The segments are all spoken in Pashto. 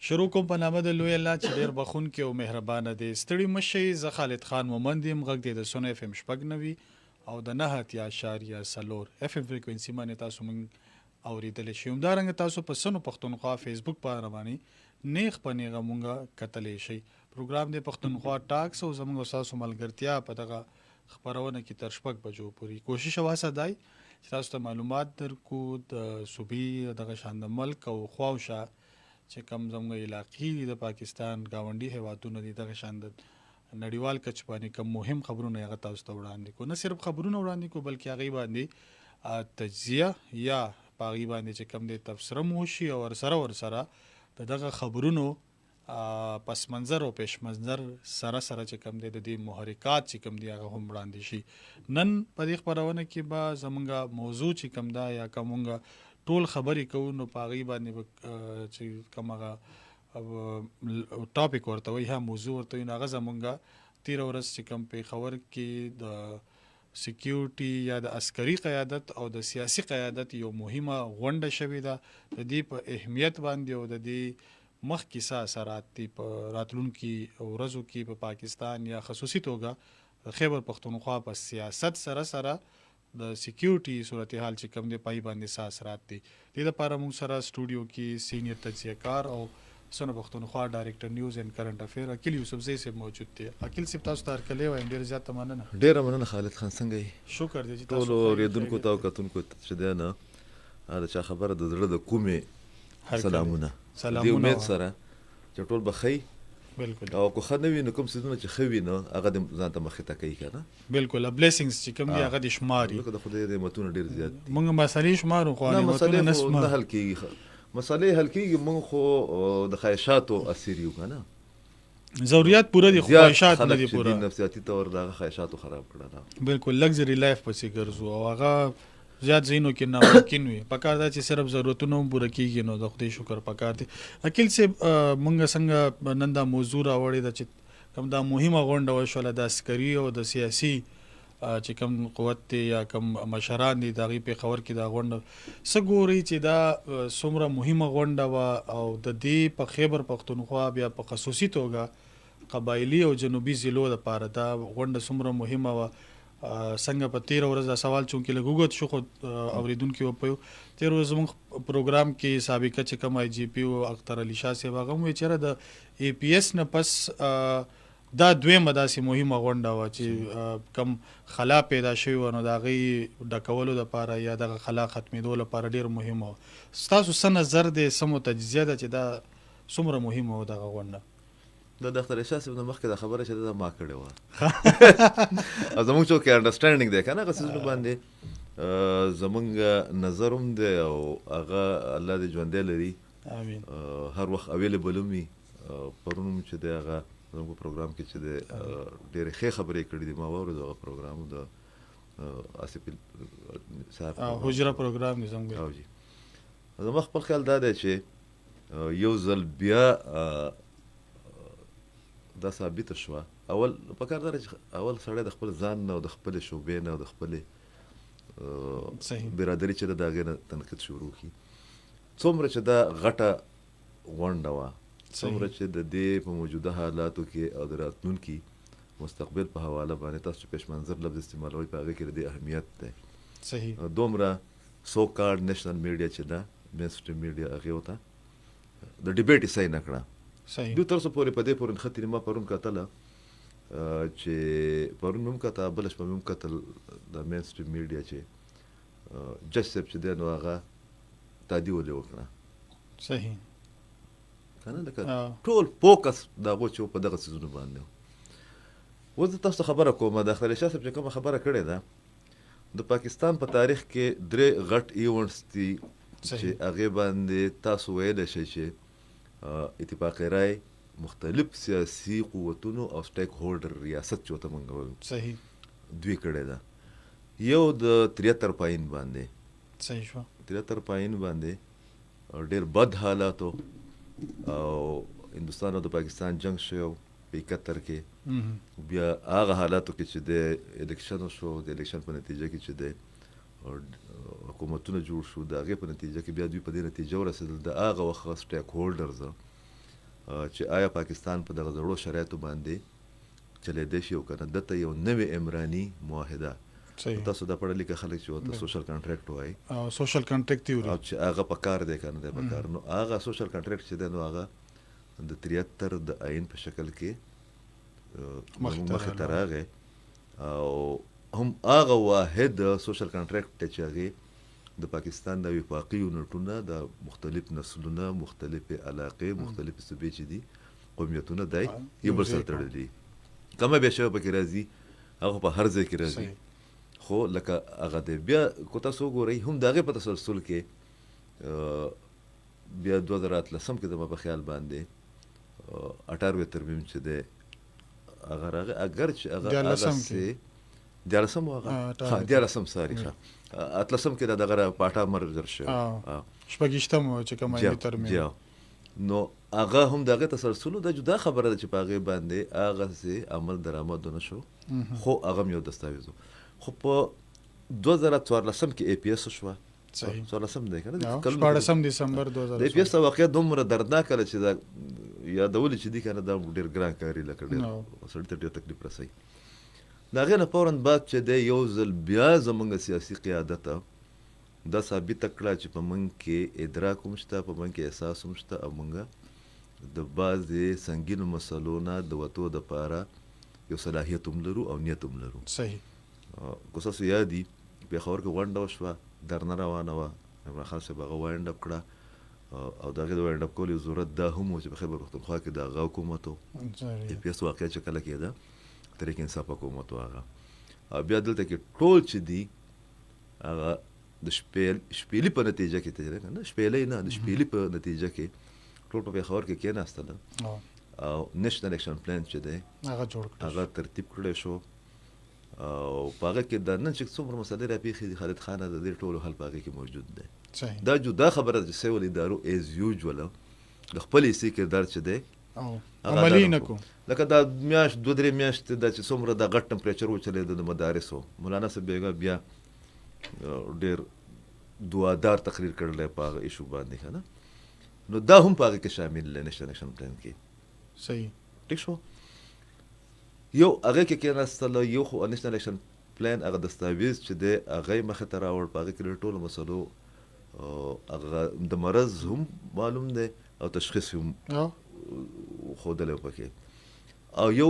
شروع کوم په نامه د لوی الله چې ډېر بخښونکی او مهربانه دی. ستړي مه شئ، زه خالد خان مومند یم. غږ دی د سونه اف ام شپږ نوي او د 9.4 اف ام فریکوینسي باندې تاسو موږ اورېدلی شئ. همدارنګه تاسو په سنو پښتونخوا فیسبوک باندې نیغ په نیغه مونږه کتلی شئ. پروګرام دی پښتونخوا ټاکس او زموږ او ستاسو ملګرتیا په دغه خپرونه کې تر 6 بجو پورې. کوشش واسه دی چې تاسو ته معلومات درکو د صوبې دغه شان د ملک او خواوشا چې کم زموږ علاقې د پاکستان گاونډي هیوادونه دي دغه شان د نړیوال کچ باندې کم مهم خبرونه هغه تاسو ته وړاندې کو. نه صرف خبرونه وړاندې کو بلکې هغه باندې تجزیه یا پاغي باندې چې کم دي تفسیر مو شي او ورسره دغه خبرونو پس منظر او پیش منظر سره چې کم دي د دې محرکات چې کم دي هغه هم وړاندې شي. نن په دې خبرونه کې به زمونږه موضوع چې کم دا یا کومه ټول خبرې کوو نو پاغي باندې چې کومه ټاپک ورته وي ها موضوع ورته وي هغه زمونږه 13 ورځ چې کم په خبر کې د سکیورټي یا د عسکري قیادت او د سیاسي قیادت یو مهمه غونډه شوې ده. د دې په اهمیت باندې او د دې مخ کې اثرات دي په راتلونکي ورځو کې په پاکستان یا خصوصي توګه خیبر پښتونخوا په سیاست سره د سکیورټي صورتحال چې کم دی پای باندې اثرات دي. دې لپاره موږ سره سټوډیو کې سینیئر تجزیه کار او سونه پښتونخوا ډایرکټر نیوز اینڈ کرنٹ افیر عقیل یوسفزئی صاحب موجود دي. عقیل صاحب تاسو ته هرکلی وایم، ډېر زیات مننه. ډېره مننه خالد خان، څنګه یې؟ شکر دی چې ټولو اورېدونکو ته او کتونکو چې دی نه دا چا خبره د زړه د کومې سلامونه دې امید سره چې ټول به ښه بالکل او که ښه نه وي نو کوم څیزونه چې ښه وي نو هغه د ځان ته مخې ته کوي که نه بالکل بلیسنګز چې کوم دي هغه د شماري د خدای نعمتونه ډېر زیات دي. موږ مسالې شمارو خو نعمتونه نه حل کېږي، مسالې حل کېږي، موږ خو د خواهشاتو اسیر یو که نه، ضرورت پوره دي، خواهشات نه دي پوره. نفسیاتي طور دغه خواهشاتو خراب کړه. بالکل لگزري لایف پسې ګرځو او هغه زیات زینو کې ناممکن وي. پکار دا چې صرف ضرورتونه پوره کېږي نو د خدای شکر پکار دی. عقیل صاحب موږ څنګه نن دا موضوع راوړې ده چې کوم دا مهمه غونډه وشوله د عسکري او د سیاسي چې کوم قوت دی یا کوم مشران دي دغه په خبر کې دا غونډه څه ګوري چې دا څومره مهمه غونډه وا او د دې په خیبر پښتونخوا بیا په خصوصي توګه قبایلی او جنوبي ضلعو لپاره دا غونډه څومره مهمه وا. څنګه په 13 ورځ دا سوال چونکې لګوګت شو خو اوریدونکو په 13 ورځ موږ پروګرام کې سابقه چې کوم آی جی پی او اختر علي شاه صاحب هغه مو چیرې د ای پی ایس نه پس دا دویمه داسې مهمه غونډه وا چې کم خلا پیدا شوی و نو دا غي ډکولو لپاره یا د خلا ختمېدو لپاره ډیر مهمه. تاسو څه نظر دی سمو تجزیه ده چې دا څومره مهمه و دغه غونډه؟ د ډاکټر اشا صاحب نه مخکې دا خبره چې دا ما کړې وه او زموږ څوک انډرسټینډینګ دی که نه هغه څیزونه باندې زموږ نظر هم دی او هغه الله دې ژوندی لري امین هر وخت اویلیبل هم وي. پرون هم چې دی هغه زموږ په پروګرام کې چې دی ډېرې ښې خبرې کړي دي. ما واورېد هغه پروګرام د آصف صاحب حجره پروګرام دی زموږ. زما خپل خیال دا دی چې یو ځل بیا دا ثابته شوه. اول پکار دا چې اول سړی د خپل ځان نه او د خپلې شعبې نه او د خپلې برادري چې د هغې نه تنقید شروع کړي. څومره چې دا غټه غونډه وه، څومره چې د دې په موجوده حالاتو کې او د راتلونکي مستقبل په حواله باندې تاسو پیش منظر لفظ استعمالوئ په هغې کې د دې اهمیت دی. صحیح دومره سو کارډ نیشنل میډیا چې ده مین سټریم میډیا هغې ورته د ډیبیټ یې نه کړه. دوی تر اوسه پورې په دې پورې نښتې ما پرون کتله چې پرون مې هم کته بله شپه مې هم کتل د مین سټریم میډیا چې جج صاحب چې دی نو هغه تادي ولې وکړه. صحیح که نه لکه ټول فوکس د هغو چې په دغه څیزونو باندې و. اوس زه تاسو ته خبره کوم د اختر شاه صاحب چې کومه خبره کړې ده د پاکستان په تاریخ کې 3 غټ ایونټس دي چې هغې باندې تاسو ویلی شئ چې اتفاق رای مختلف سیاسي قوتونو او سټیک هولډر ریاست چې ورته موږ وایو صحیح دوی کړی ده. یو د 73 پاین باندې صحیح شو 73 پاین باندې ډېر بد حالاتو او هندوستان او د پاکستان جنگ شو په 71 کې بیا هغه حالاتو کې چې د الیکشن شو د الیکشن په نتیجه کې چې د حکومتونه جوړ شو د هغې په نتیجه کې بیا دوی په دې نتیجه ورسېدل د هغه وخت سټیک هولډرز چې آیا پاکستان په دغه زړو شرایطو باندې چلیدی شي او کنه دته یو نوې عمراني معاهده تاسو د پړه لیکه خلک چې ورته سوشل کانټریکټ وایي او سوشل کانټریکټ تیوري او چې هغه په کار دی کنه دی په کار نو هغه سوشل کانټریکټ چې دی نو هغه د 73 د آئین په شکل کې مخې ته راغی او هم هغه واحد سوشل کانټریکټ چې هغې د پاکستان د وفاقي یونټونه د مختلف نسلونه مختلفې علاقې مختلف صوبې چې دي قومیتونه دی یو بل سره تړلي کومه بیا شوه پکې راځي هغه په هر ځای کې راځي خو لکه هغه دی بیا کو تاسو وګورئ هم د هغې په تسلسل کې بیا 2013 کې زما په خیال باندې 18 ترمیم چې دی هغه راغی اگر چې هغه هغسې 14 هغه 14 ساري ښه 18 کې دغه پاټا مرجر شو شپږیشتم چې کومه ترمیم نو هغه هم دغه تسلسل د جدا خبره ده چې په هغې باندې هغسې عمل درآمد ونه شو خو هغه هم یو دستاویز خو په 2014 کې ای پی ایس شوه 14 دی که نه 14 دسمبر 2014 د ای پی ایس واقعیت دومره دردناکه ده چې دا یادول چې دي که نه دا ډېر ګران کاري لکه ډېر سړي ته ډېر تکلیف رسوي د هغې نه فوراً بعد چې دی یو ځل بیا زموږ سیاسي قیادت دا ثابته کړه چې په موږ کې ادراک هم شته په موږ کې احساس هم شته او موږ د بعضې سنګینو مسلو نه د وتو دپاره یو صلاحیت هم لرو او نیت هم لرو صحیح که ستاسو یاد وي پېښور کې غونډه وشوه درنه روانه وه عمران خان صاحب هغه وایند اپ کړه او د هغې د وایند اپ کولو ضرورت دا هم و چې په خیبر پښتونخوا کې د هغه حکومت و ای پي ایس واقعیت چې کله کېده تحریک انصاف حکومت و هغه او بیا دلته کې ټول چې دي هغه د شپېلي په نتیجه کې ته نه شپېلۍ نه د شپېلي په نتیجه کې ټول په پېښور کې کېناستل او نیشنل اکشن پلان چې دی هغه ترتیب کړی شو او په هغه کې د نن چې څومره مسلې راپېښې دي خالد خانه د دې ټولو حل په هغې کې موجود دی دا جدا خبره ده چې سیول ادارو ایز یوجول د خپل حصې کردار چې دی عملي نه کو لکه دا میاشت 2-3 میاشتې دا چې څومره د غټ ټمپریچر وچلېده د مدارسو مولانا صاحب بیګا بیا ډېر دعادار تقریر کړلی په هغه ایشو باندې که نه نو دا هم په هغې کې شامل دی نیشنل اکشن پلان کې صحیح ټیک شو یو هغې کې کېناستله یو خو نیشنل اکشن پلان هغه دستاویز چې دی هغه یې مخې ته راوړ په هغې کې د ټولو مسلو هغه د مرض هم معلوم دی او تشخیص هم ښودلی و پکې او یو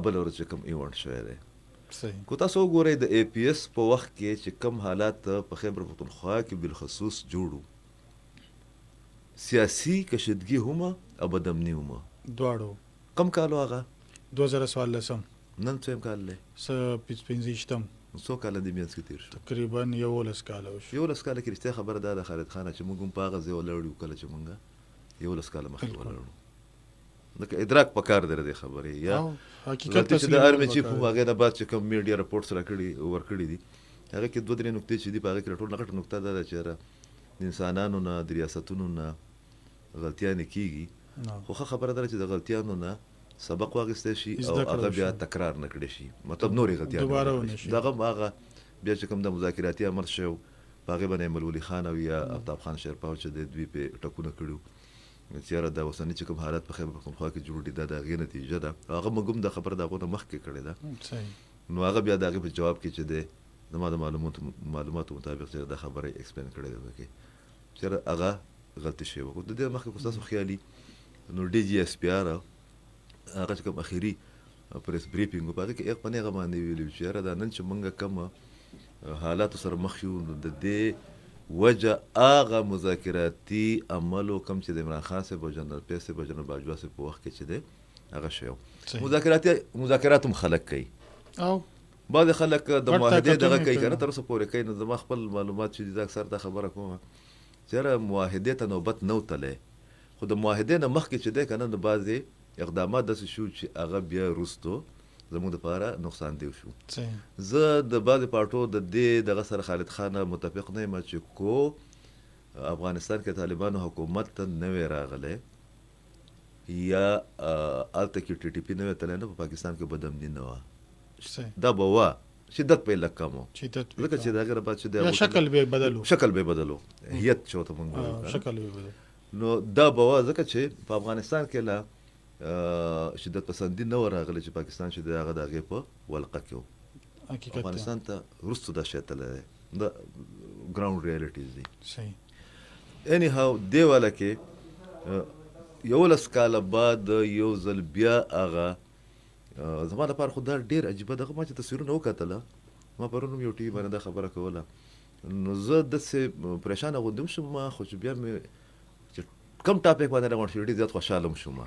بله ورځ چې کوم ایونټ شوی دی کو تاسو وګورئ د ای پی ایس په وخت کې چې کوم حالات په خیبر پښتونخوا کې بالخصوص جوړو سیاسي کشیدګي هم او بدامني هم دواړو کم کالو هغه 2014 نن څویم کال دی پنځویشتم څو کاله دې منځ کې تېر شو تقریبا 11 کاله وشو 11 کاله کې رښتیا خبره دا ده خالد خانه چې موږ هم په هغه ځای ولاړ یو کله چې موږ 11 کاله مخکې ولاړو لکه ادراک پکار دی دې خبرې یا حقیقت چې د آرمي چیف هم هغې نه بعد چې کوم میډیا رپورټس ورکړي دي هغې کې 2-3 نقطې چې دي په هغې کې ټول غټه نقطه دا ده چې د انسانانو نه د ریاستونو نه غلطیانې کېږي خو ښه خبره ده چې د غلطیانو نه سبق واخیستی شي او هغه بیا تکرار نه کړی شي مطلب نورې غلطیانې دغه هغه بیا چې کوم د مذاکراتي عمل شوی په هغې باندې احمد ولي خان او یا آفتاب خان شیرپاو چې د دوی پې ټکونه کړي چې یاره دا اوسني چې کوم حالات په خیبر پښتونخوا کې جوړ دي دا د هغې نتیجه ده هغه موږ هم دا خبره د هغو نه مخکې کړې ده نو هغه بیا د هغې په جواب کې چې دی زما د معلوماتو مطابق چې دا خبره یې ایکسپلین کړې ده پکې چې هغه غلطي شوې وه د دې مخکې خو ستاسو خیالي نو ډي جي ایس پي آر هغه چې کوم اخري پریس بریفینګ په هغې کې ایغ په نیغه باندې ویلي چې یاره دا نن چې موږ کوم حالاتو سره مخ یو نو د دې وجه هغه مذاکراتي عملو کوم چې د عمران خان صاحب او جنرال پیس صاحب او جنرال باجوا صاحب په وخت کې چې دی هغه شوی مذاکرات هم خلک کوي او بعضې خلک د معاهدې دغه کوي که نه تر اوسه پورې کوي نو زما خپل معلومات چې دي دا اکثر دا خبره کوم چې یاره معاهدې ته نوبت نه وتلی خو د معاهدې نه مخکې چې دی که نه د بعضې اقدامات داسې شو چې هغه بیا وروستو زموږ دپاره نقصان دیو شو زه د بعضې پارټو د دې دغه سره خالد خانه متفق نه یم چې کو افغانستان کې طالبانو حکومت ته نوی راغلی یا هلته کې ټي ټي پي نوی تلی نه په پاکستان کې بدامني نه وه دا به وه شدت به یې لږ کم و ځکه چې د هغې نه بعد چې شکل به یې بدل شکل به یې بدل و هیت چې ورته موږ شکل به یې بدل نو دا به وه ځکه چې په افغانستان کې لا شدت پسندي نه وه راغلی چې پاکستان چې دی هغه د هغې په ولقه کې و. حقیقت افغانستان ته وروستو دا شی تللی دی، دا ګراوند ریالټیز دي. صحیح. اینی هاو دې والا کې 11 کاله بعد یو ځل بیا هغه زما لپاره خو دا ډېر عجیبه دغه ما چې تصویرونه وکتله، ما پرون هم یو ټي وي باندې دا خبره کوله، نو زه داسې پریشانه غوندې شوم ما، خو چې بیا مې چې کم ټاپک باندې راغونډ شو ډېر زیات خوشحاله هم شوم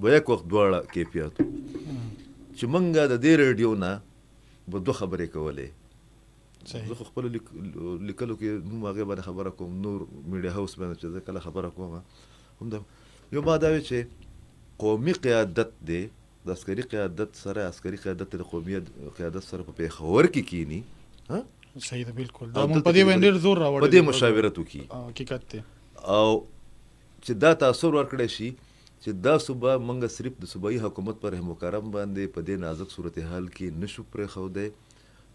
به یک وخت دواړه کیفیت چې موږ د دې ریډیو نه به 2 خبرې کولې. زه خو خپلو لیکلو کې هم هغې باندې خبره کوم، نور میډیا هاوس باندې چې زه کله خبره کوم هم د یو ما دا وی چې قومي قیادت دی د عسکري قیادت سره، عسکري قیادت د قومي قیادت سره په پېښور کې کینی. صحیح ده، بالکل دا مونږ په دې باندې ډېر زور راوړی، په دې مشاورت وکړي. حقیقت دی. او چې دا تاثر ورکړی شي چې دا صوبه موږ صرف د صوبایي حکومت پر رحم و کرم باندې په دې نازک صورتحال کې نشو پرېښودی،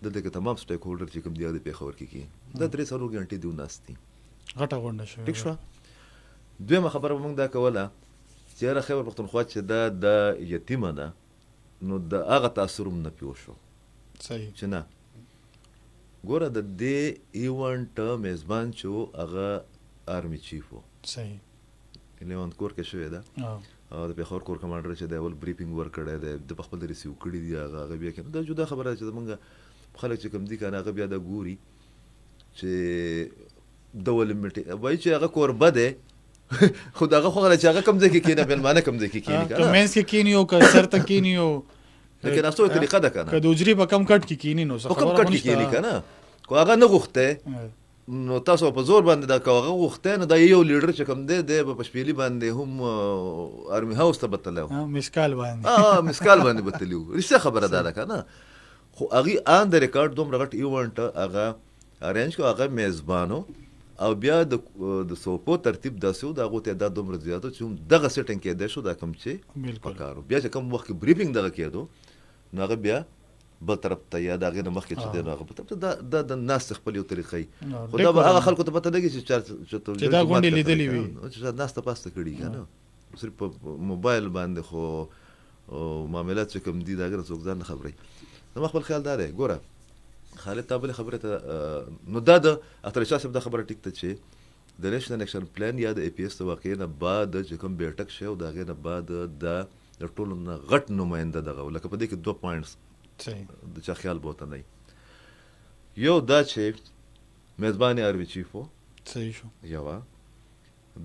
دلته کې تمام سټیک هولډر چې کوم دی د پېښور کې کي دا 3 غنټې دی ناست دي، غټه غونډه شوې. ټیک شوه. دویمه خبره به موږ دا کوله چې یاره خیبر پښتونخوا چې دا د یتیمه ده، نو د هغه تاثر هم نه پیو شو. صحیح. چې نه ګوره د دې ایونټ میزبان چې هغه آرمی چیف و. صحیح. لیوانت کور کې شوې ده، او د پېښور کور کمانډر چې دی اول بریفینګ ورکړی دی، د په خپل ریسیو کړي دي هغه بیا کې دا جدا خبره چې زمونږ خلک چې کوم دي که نه هغه بیا دا ګوري چې د ولې میټې وایي چې هغه کوربه دی خو د هغه خو چې هغه کوم ځای کې کښېنه مېلمانه کوم ځای کې کښېني که منځ کې کښېني او که سر ته کښېني او د کېناستو یو طریقه ده که نه، که د حجرې په کم کټ کې کښېني نو په کم کټ کې کښېني که نه، خو هغه نه غوښتی نو تاسو په زور باندې دا که هغه غوښتی نو دا یو لیډر چې کوم دی دی به په شپېلي باندې هم آرمي هاوس ته به تللی و، مسکال باندې مسکال باندې به تلي وو. رښتیا خبره دا ده که نه، خو هغې آن د ریکارډ دومره غټ ایونټ هغه ارینج کړو، هغه میزبانو او بیا د سوپو ترتیب داسې و د هغو تعداد دومره زیات و چې هم دغه سیټنګ کېدی شو دا کوم چې پکار و. بیا چې کوم وخت کې بریفینګ دغه کېدو نو هغه بیا بل طرف ته یا د هغې نه مخکې چې دی نو هغه بل طرف ته دا د ناستې خپل یو طریقه خو دا به هغه خلکو ته پته لګي چې دا غونډې لیدلې وي، چې ناسته پاسته کړي که نه، صرف په موبایل باندې خو معاملات چې کوم دي د هغې نه څوک ځان نه خبروي. زما خپل خیال دا دی ګوره خالد تا بلې خبرې ته نو دا د اختر شاه صاحب دا خبره ټیک ته چې د نیشنل اکشن پلان یا د ای پی ایس د واقعې نه بعد چې کوم بیټک شی او د هغې نه بعد د ټولو نه غټ نماینده دغه و، لکه په دې کې 2 پوینټس د چا خیال به ورته نه وي. یو دا چې میزبان آرمي چیف و، صحیح شو. یوه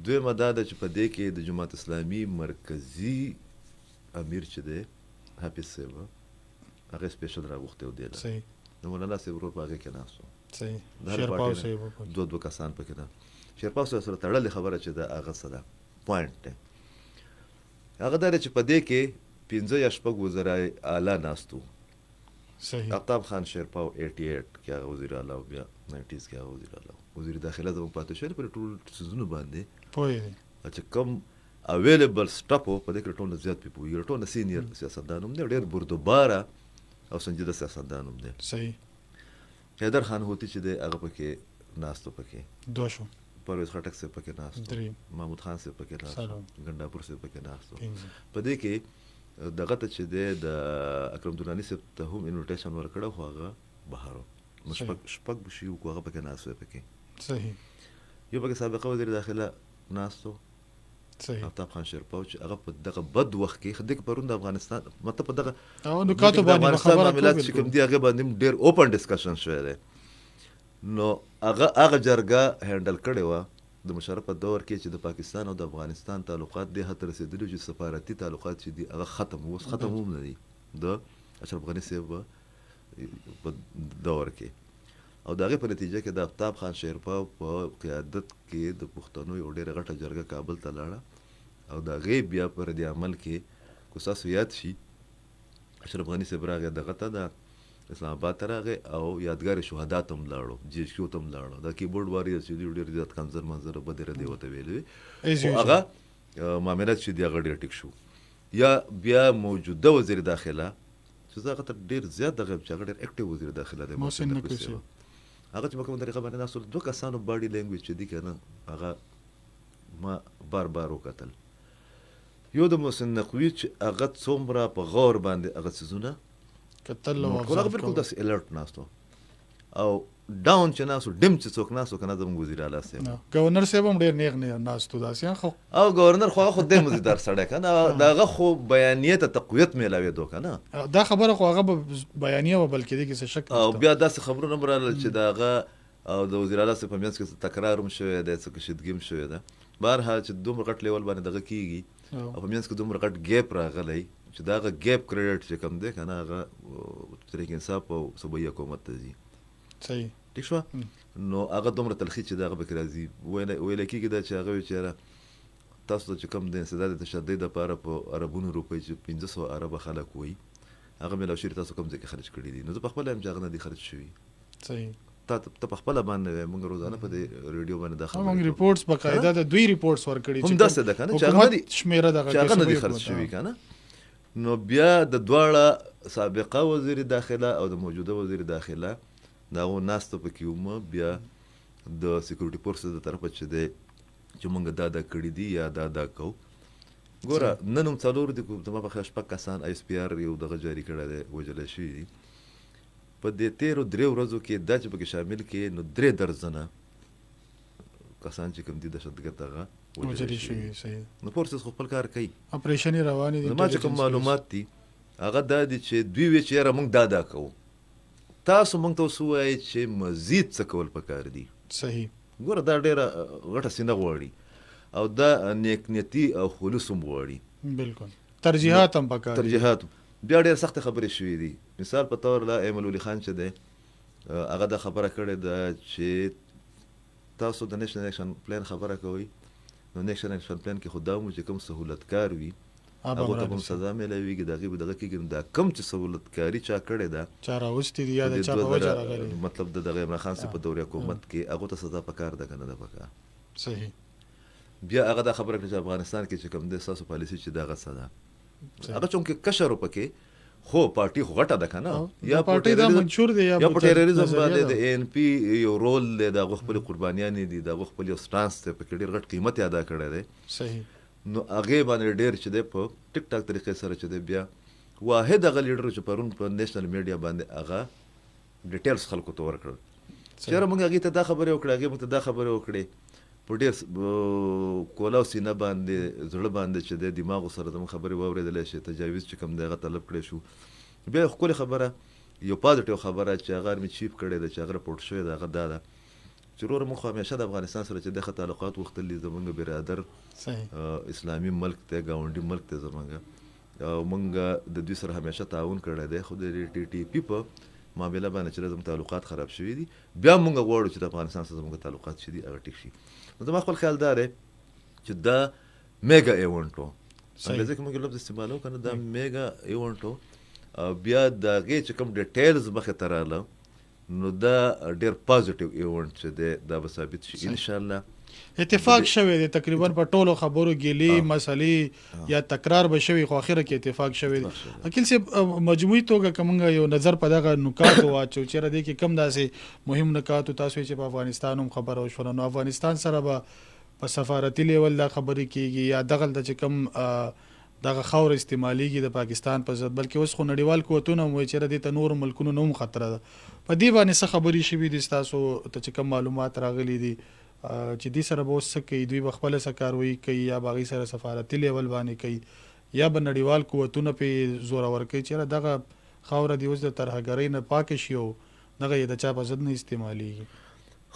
دویمه دا ده چې په دې کې د جماعت اسلامي مرکزي امیر چې دی حافظ صاحب هغې سپیشل راغوښتی و دې له، صحیح. د مولانا صاحب ورور په هغې کې ناست و، صحیح. شیرپاو صاحب 2 کسان پکې ده. شیرپاو صاحب سره تړلې خبره چې ده هغه څه ده پوینټ دی هغه دا دی چې په دې کې 15 یا 6 وزرای اعلی ناست و. صحیح. آفتاب خان شیرپاو 88 کې هغه وزیر اعلی و، بیا 90s کې هغه وزیر اعلی و، وزیر داخله زموږ پاتې شوی پر ټول څیزونو باندې پوه دی چې کوم اویلیبل سټاپ و په دې کې ټول زیات پې پوهېږي، ټول سینیر سیاستدان هم دی، ډېر بردباره او سنجیده سیاستدان هم دی. صحیح. حیدر خان هوتي چې دی هغه پکې ناست و، پکې 2 شو. پرویز خټک صاحب پکې ناست و، 3 محمود خان صاحب پکې ناست و، ګنډاپور صاحب پکې ناست و. 5 په دې کې دغه ته چې دی د اکرم دراني صاحب ته هم انویټیشن ورکړی خو هغه بهر و، نو شپږ بشي و هغه پکې ناست وی پکې. صحیح. یو پکې سابقه وزیر داخله ناست و، صحیح. آفتاب خان شیرپاو چې هغه په دغه بد وخت کې خدای کې پرون د افغانستان مطلب په دغه او نکاتو باندې افغانستان خبره معاملات چې کوم دي هغه باندې ډېر اوپن ډسکشن شوی دی، نو هغه جرګه هینډل کړې وه د مشرف په دور کې چې د پاکستان او د افغانستان تعلقات دې حد ته رسېدلي چې سفارتي تعلقات چې دي هغه ختم اوس ختم هم نه دي د اشرف غني صاحب په دور کې، او د هغې په نتیجه کې د آفتاب خان شیرپاو په قیادت کې د پښتنو یو ډېره غټه جرګه کابل ته لاړه، او د هغې بیا په رد عمل کې که ستاسو یاد شي اشرف غني صاحب راغی دغه ته د اسلام آباد ته راغی او یادګار شهدا ته هم لاړو، جی ایچ کیو ته هم لاړو، دا کیبورډ واریر چې ډېر زیات کنځر منظره بدې ردې ورته ویلې وې، هغه معاملات چې دي هغه ډېر ټیک شو. یا بیا موجوده وزیر داخله چې هغه ته ډېر زیات دغه چې هغه ډېر اکټیو وزیر داخله دی محسن نقوي صاحب، هغه چې په کومه طریقه باندې ناست 2 کسانو باډي لینګویج چې دي که نه هغه ما بار وکتل. یو د محسن نقوي چې هغه څومره په غور باندې هغه څیزونه کتل او هغه بالکل داسې الرټ ناستو او ډاون چې ناسو ډم چې څوک ناسو کنه زموږ وزیر اعلی صاحب گورنر صاحب هم ډېر نیغ ناستو داسې خو او گورنر خو د مزیدار سړی کنه داغه خو بیانیه ته تقویت میلاوي دو کنه دا خبره خو هغه بیانیه و بلکې دې کې څه شک او بیا داسې خبرونه مرال چې داغه او د وزیر اعلی صاحب په منځ کې تکرار هم شوی دی څه کشیدګي هم شوی ده. بهرحال چې دومره غټ لیول باندې دغه کیږي او په منځ کې دومره غټ ګیپ راغلی چې داغه ګیپ کریډټ چې کم دی کنه هغه تحریک انصاف او صوبایي حکومت ته ځي. صحیح ٹھیک شو نو هغه دومره تلخی چې دغه به راځي ویل کېږي دا چې هغه چېرې تاسو ته چې کم د انسداد تشدد لپاره په عربونو روپۍ چې 1500 عرب خلک وي هغه مې لوشیر تاسو کوم ځای کې خرج کړي دي نو زه په خپل هم چې هغه نه دي خرج شوي. صحیح ته په خپل باندې موږ روزانه په ریډیو باندې دا خبره موږ ریپورټس بقاعده د دوی ریپورټس ورکړي هم داسې ده کنه چې هغه دي شمیره دغه چې هغه نه دي خرج شوي کنه. نو بیا د دواړه سابقه وزیر داخله او د موجوده وزیر داخله داغو ناسته پکې ومه بیا د سکیورټي فورسز د طرفه چې دی چې موږ دا کړي دي یا دا کو ګوره نن هم څلور دي زما په خیال شپږ کسان آی اس پی آر یو دغه جاري کړی دی وژلی شوي دي په دې 13 ورځو کې دا چې پکې شامل کې نو 3 درجنه کسان چې کوم دي دهشتګرد هغه وژلي شوي. صحیح نو فورسز خو خپل کار کوي اپریشن روان دي. ما چې کوم معلومات دي هغه دا دي چې دوی وی چې یاره موږ دا کوو تاسو موږ ته وسوایئ چې مزید څه کول پکار دي. صحیح ګوره دا ډېره غټه سینه غواړي او دا نیک نیتي او خلوص هم غواړي. بالکل ترجیحات هم پکار ترجیحات بیا ډېر سخت خبرې شوې دي. مثال په تور لا ایمل ولی خان چې دی هغه دا خبره کړې ده چې تاسو د نیشنل اکشن پلان خبره کوئ نو نیشنل اکشن پلان کې خو دا مو چې کوم سهولتکار وي هغه ته هم سزا میلاویږي د هغې به دغه کېږي دا کم چې سهولتکاري چا کړې ده چا راوستې دي یا د چا په وجه راغلي مطلب د دغه عمران خان صاحب په دورې حکومت کې هغو ته سزا پکار ده که نه ده پکار. صحیح بیا هغه دا خبره کړې چې افغانستان کې چې کوم دی ستاسو پالیسي چې دغه څه ده هغه چونکې کشر پکې خو پارټي خو غټه ده که نه یا پارټي دا منشور دی یا په ټیرریزم باندې د اے ان پي یو رول دی د هغو خپلې قربانیانې دي د هغو خپل یو سټانس دی پکې ډېر غټ قیمت یې ادا کړی دی. صحیح نو هغې باندې ډېر چې دی په ټیک ټاک طریقې سره چې دی بیا واحد هغه لیډر چې پرون په نیشنل میډیا باندې هغه ډیټیلز خلکو ته ورکړل چې یاره موږ هغې ته دا خبرې وکړې هغې موږ ته دا خبرې وکړې په ډېر کولاو سینه باندې زړه باندې چې دی دماغو سره زموږ خبرې واورېدلی شي تجاویز چې کوم دی هغه طلب کړی شو. بیا ښکلې خبره یو پازیټیو خبره چې هغه مې چیف کړې ده چې هغه راپورټ شوې ده هغه دا ده چې وروره موږ خو همیشه د افغانستان سره چې د ښه تعلقات غوښتلي زموږ برادر اسلامي ملک دی ګاونډي ملک دی زموږ او موږ د دوی سره همیشه تعاون کړی دی خو د ټي ټي پي په معامله باندې چې زموږ تعلقات خراب شوي دي بیا موږ غواړو چې د افغانستان سره زموږ تعلقات چې دي هغه ټیک شي. نو زما خپل خیال دا دی چې دا میګا ایونټ و انګریزي کې موږ لفظ استعمالوو که نه دا میګا ایونټ و بیا د هغې چې کوم ډیټیلز مخې ته راغله نو دا ډېر پازیټیو ایونټ چې دی دا به ثابت شي انشاءالله. اتفاق شوی دی تقریبا په ټولو خبرو ګیلې مسلې یا تکرار به شوي خو اخره کې اتفاق شوی دی. عقیل صاحب مجموعي توګه که موږ یو نظر په دغه نکاتو واچو چېرې دی کې کم داسې مهم نکاتو تاسو چې په افغانستان هم خبره وشوله نو افغانستان سره به په سفارتي لیول دا خبرې کېږي یا دغلته چې کوم دغه خاوره استعمالیږي د پاکستان په ضد بلکې اوس خو نړیوال قوتونه هم وایي چېرې دې ته نور ملکونو نه هم خطره ده په دې باندې څه خبرې شوي دي ستاسو ته چې کوم معلومات راغلي دي چې دې سره به اوس څه کوي دوی به خپله څه کاروایي کوي یا به هغې سره سفارتي لیول باندې کوي یا به نړیوال قوتونه پرې زورور کوي چېرې دغه خاوره دې اوس د ترهګرۍ نه پاکه شي او دغه یې د چا په ضد نه استعمالیږي.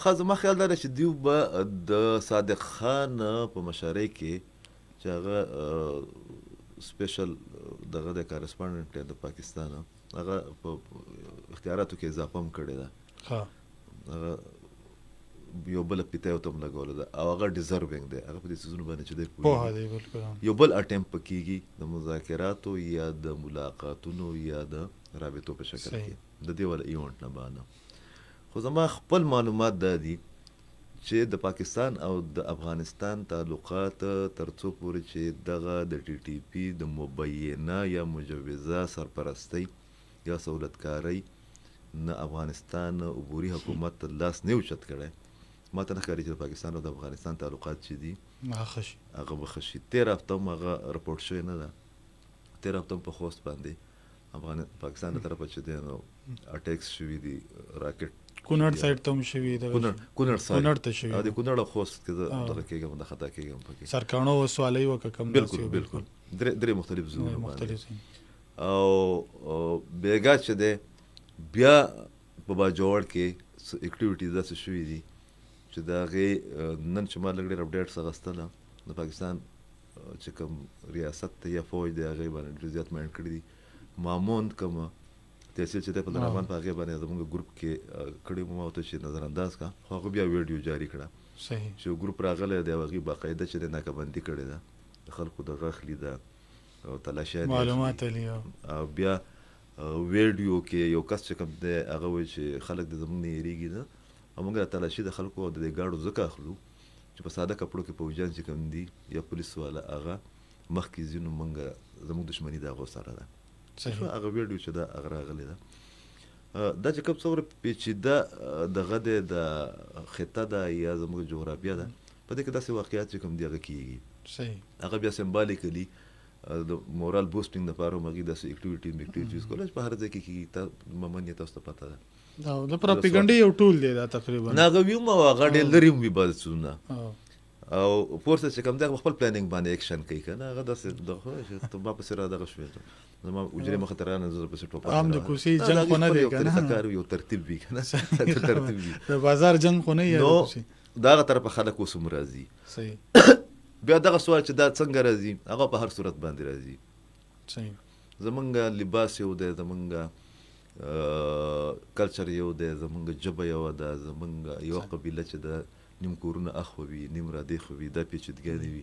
ښه زما خیال دا دی چې دوی به د صادق خان په مشرۍ کې چې هغه سپیشل دغه د کارسپانډنټ دی د پاکستان هغه په اختیاراتو کې اضافه هم کړې ده هغه یو بله پیته ورته هم لګوله ده او هغه ډیزرونګ دی هغه په دې څیزونو باندې چې دی پوهه دی بالکل یو بل اټمپ به کېږي د مذاکراتو یا د ملاقاتونو یا د رابطو په شکل کې د دې والا ایونټ نه باندې خو زما خپل معلومات دا دي چې د پاکستان او د افغانستان تعلقات تر څو پورې چې دغه د ټي ټي پي د مبینه یا مجوزه سرپرستی یا سہولتکاری نه افغانستان عبوري حکومت لاس نه اوچت کړی ما ته نه ښکاري چې د پاکستان او د افغانستان تعلقات چې دي مخشي هغه به ښه شي. تېره هفته هم هغه رپورټ شوی نه ده. تېره هفته هم په خوست باندې پاکستان له طرفه چې دی نو اټیکس شوي دي راکټ کونړ سایډ ته هم شوي ده. کونړ ته شوي د کونړ او خوست کې زه دغه کېږم د خطا کېږم پکې سرکاڼو وسوالۍ وکه کم بالکل درې مختلف ځایونه باندې او بیګا چې دی بیا په باجوړ کې اکټیویټیز داسې شوي دي چې د هغې نن چې ما لږ ډېر اپډیټس اخیستله د پاکستان چې کوم ریاست ته یا فوج دی هغې باندې ډېر زیات مایند کړي دي. ماموند کوم تحصیل چې دی په درابان په هغې باندې زموږ ګروپ کې کړي مو ما ورته چې نظر انداز کا خو هغه بیا ویډیو جاري کړه چې ګروپ راغلی دی او هغې باقاعده چې دی ناکهبندي کړې ده د خلکو دغه اخلي ده او تلاشیات معلومات علي او بیا ویډیو کې یو کس چې کوم دی هغه وایي چې خلک د زموږ نه یېرېږي نه او موږ د تلاشي د خلکو د دې ګاډو ځکه اخلو چې په ساده کپړو کې پوځیان چې کوم دي یا پولیس والا هغه مخکې ځي نو موږ زموږ دښمني د هغو سره ده. هغه ویډیو چې ده هغه راغلی ده. دا چې کوم څومره پیچیده دغه دی د خطه ده یا زموږ جغرافیه ده په دې کې داسې واقعیات چې کوم دي هغه کېږي هغه بیا سمبالیکلي د مورال بوسټینګ دپاره هم هغې داسې اکټیویټیز کولی چې په هر ځای کې کېږي ممن یې تاسو ته پته ده د پراپیګنډې یو ټول دی دا تقریبا نه هغه وي هم او هغه ډېر لرې هم وي بعض څیزونه او فورسز چې کوم دی هغه خپل پلانینګ باندې اکشن کوي که نه هغه داسې دغه چې ما پسې را دغه شوې زما اجرې مخې ته رانه زه پسې ټوپک عام د کوسۍ جنګ خو نه دی که نه کار یو ترتیب وي که نه ترتیب وي د بازار جنګ خو نه وي نو د هغه طرفه خلک اوس هم راځي صحیح بیا دغه سوال چې دا څنګه راځي هغه په هر صورت باندې راځي صحیح زمونږ لباس یو دی زمونږ کلچر یو دی زمونږ ژبه یو ده زمونږ یوه قبیله چې د نیم کورونه اخوا وي نیم را دیخوا وي دا پیچیدګانې وي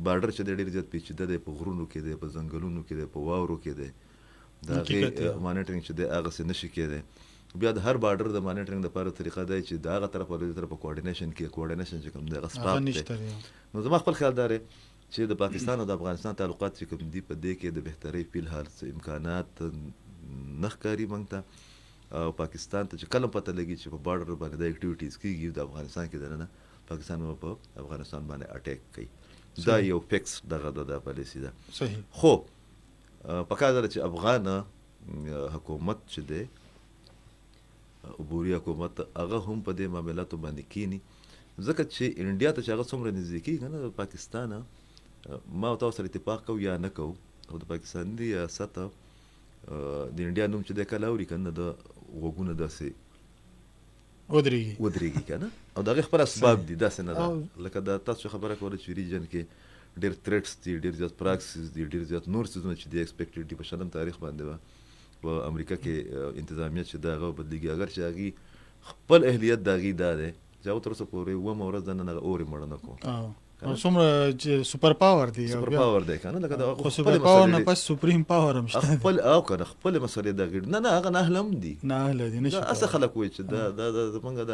بارډر چې دی ډېر زیات پیچیده دی په غرونو کې دی په ځنګلونو کې دی په واورو کې دی د هغې مانیټرنګ چې دی هغسې نشي کېدی. بیا د هر بارډر د مانیټرنګ دپاره طریقه دی چې د هغه طرف او د دې طرف کوارډینیشن چې کوم دی هغه سټاپ دی. نو زما خپل خیال دا دی چې د پاکستان او د افغانستان تعلقات چې کوم دي په دې کې د بهترۍ فی الحال څه امکانات نه ښکاري موږ ته او پاکستان ته چې کله پته لګي چې په بارډر باندې دا اکټیویټیز کېږي د افغانستان کې دننه پاکستان به په افغانستان باندې اټیک کوي دا یو فکس دغه د پالیسي ده. خو پکار ده چې افغان حکومت چې دی عبوري حکومت هغه هم په دې معاملاتو باندې کینی ځکه چې انډیا ته چې هغه څومره نږدې کېږي که نه د پاکستان ما او تاسو سره اتفاق کوو یا نه کوو او د پاکستان ریاست د انډیا نوم چې دی کله اوري که نه د غوږونه داسې ودرېږي که نه او د هغې خپل اسباب دي داسې نه ده لکه دا تاسو خبره کوله چې ریجن کې ډېر تھریټس دي ډېر زیات پراکسیز دي ډېر زیات نور څیزونه چې دي ایکسپیکټډ دي په شلم تاریخ باندې به په امریکا کې انتظامیه چې دا هغه بدلېږي اگر چې هغې خپل اهلیت د هغې دا دی چې هغه تر اوسه پورې اوومه ورځ دننه اورې مړه نه کړو څومره چې سوپر پاور دی که نه لکه خو سوپر پاور نه پس سوپریم پاور هم شته خپل او که نه خپلې مسلې د هغې نه هغه ناهله هم دي ناهله دي نشي هسه خلک وایي چې دا زمونږ د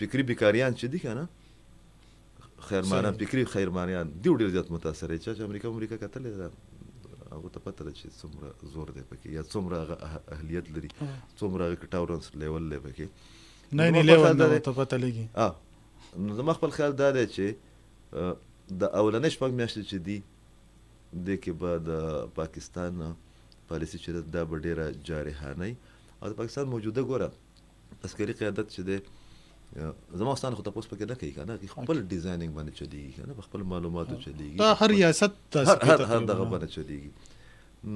فکري بیکاریان چې دي که نه خیرمانیان فکري خیرمانیان دي ډېر زیات متاثره چې امریکا کتلې ده هغو ته پته ده چې څومره زور دی پکې یا څومره هغه اهلیت لري څومره هغه کې ټاورنس لیول دی پکې نه لیول نه ته پته لګي. نو زما خپل خیال دا دی چې د اولنۍ شپږ میاشتې چې دي دې کې به د پاکستان پالیسي چې دا به ډېره جارحانه وي او د پاکستان موجوده ګوره عسکري قیادت چې دی زما استان خو تپوس پکې نه کوي که نه خپل ډیزاینینګ باندې چلیږي که نه په خپل معلوماتو چلیږي دا هر ریاست هر دغه باندې چلیږي.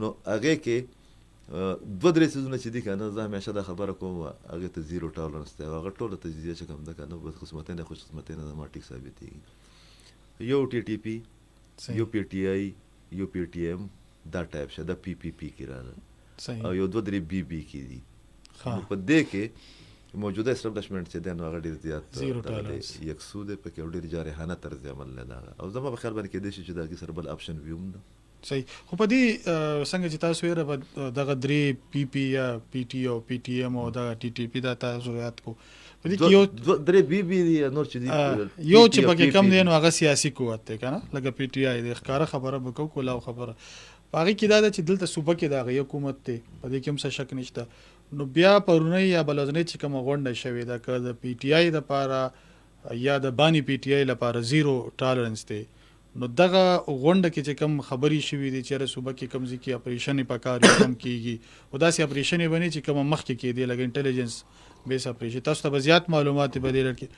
نو هغې کې دوه درې څیزونه چې دي که نه زه همیشه دا خبره کوم هغې ته زیرو ټالرنس دی هغه ټوله تجزیه چې کوم ده که نه بدقسمتۍ نه خوشقسمتۍ نه زما ټیک ثابتېږي. یو ټي ټي پي یو پی ټي آی یو پی ټي ایم دا ټایپ شه دا پی پی پی کې راغله او یو دوه درې بي بي کې دي. نو په دې کې موجوده اسټابلیشمنټ چې دی نو هغه ډېر زیات یکسو دی پکې او ډېر جارحانه طرز عمل دی د هغه او زما په خیال باندې کېدای شي چې د هغې سره بل آپشن وي هم نه. صحیح. خو په دې څنګه چې تاسو ویره دغه درې پی پی یا پی ټي او پی ټي ایم او دغه ټي ټي پي دا تاسو یاد کو په دې کې یو درې بي بي دي نور چې دي یو چې پکې کم دی نو هغه سیاسي قوت دی که نه لکه پی ټي آی د ښکاره خبره به کوو کولاو خبره په هغې کې دا ده چې دلته صوبه کې د هغې حکومت دی په دې کې هم څه شک نشته نو بیا پرونی یا بلځنی چې کوم غونډه شوې ده که د پی ټی آی لپاره یا د بانی پی ټی آی لپاره زیرو ټالرنس دی نو دغه غونډه کې چې کوم خبري شوې دي چې صوبه کې کم ځکه اپریشن په کار کم کیږي او داسې اپریشن بني چې کوم مخ کې کېدی لکه انټيليجنس بیس اپریشن تاسو ته زیات معلومات به لري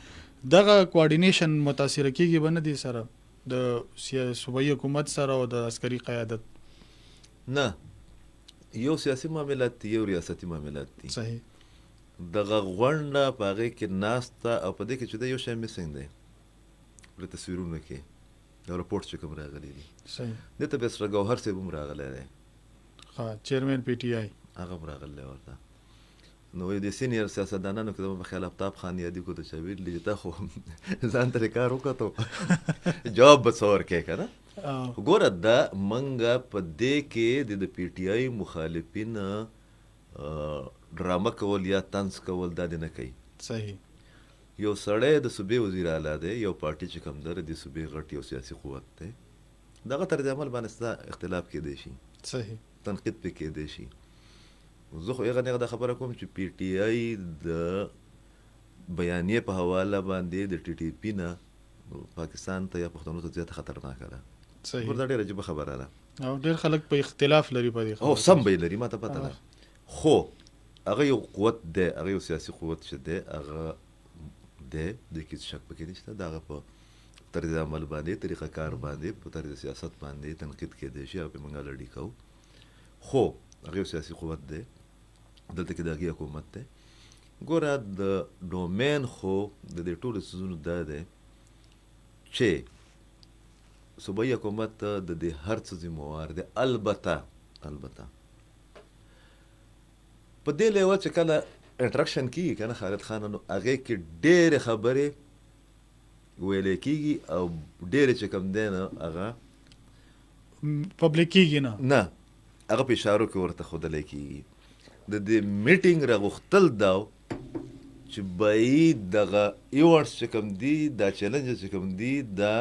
دغه کوارډینیشن متاثر کیږي بنه دي سره د صوبایي حکومت سره او د عسکري قیادت نه یو سیاسي معاملات دي یو ریاستي معاملات دي صحیح دغه غونډه په هغې کې ناسته او په دې کې چې د یو شی میسنګ دی په تصویرونو کې یو رپورټ چې کوم راغلی دي صحیح دې ته بیا سره ګوهر صاحب هم راغلی دی چیرمن پی ټی آی هغه هم راغلی ورته نو د سینیر سیاستدانانو کې زما په خیال آفتاب خان یادي کو ته چې ویلي چې تا خو ځان ته کار وکړو جواب به څه ورکوې که نه ګوره دا منګه په دې کې د پی ټی آی مخالفین ډرامه کول یا طنز کول دا دې نه کوي صحیح یو سړی د صوبې وزیر اعلی دی یو پارټي چې کوم در د صوبې غټ یو سیاسي قوت دی دغه طرز عمل باندې ستا اختلاف کېدی شي صحیح تنقید پې کېدی شي زه خو هغه دا خبره کوم چې پی ټی آی د بیانیې په حواله باندې د ټي ټي پي نه پاکستان ته یا پښتنو ته زیاته خطرناکه ده صحیح دا ډېره عجیبه خبره ده او ډېر خلک په اختلاف لري په دې او سم به لري ما ته پته ده خو هغه یو قوت دی هغه یو سیاسي قوت چې دی هغه دی د هېڅ شک پکې نشته د هغه په طرز عمل باندې طریقه کار باندې په طرز سیاست باندې تنقید کېدی شي او پې موږ لړي کوو خو هغه یو سیاسي قوت دی دلته کې د هغې حکومت دی ګوره د ډومین خو د دې ټولو څیزونو دا دی چې صوبایي حکومت د دې هر څه ذموار دی البته په دې لیول چې کله انټراکشن کېږي که نه خالد خان نو هغې کې ډېرې خبرې ویلی کېږي او ډېرې چې کوم دی نه هغه پبلیک کېږي نه هغه په اشارو کې ورته ښودلی کېږي د دې میټینګ راغوښتل دا چې باید دغه ایونټس چې کوم دي دا چیلنجز چې کوم دي دا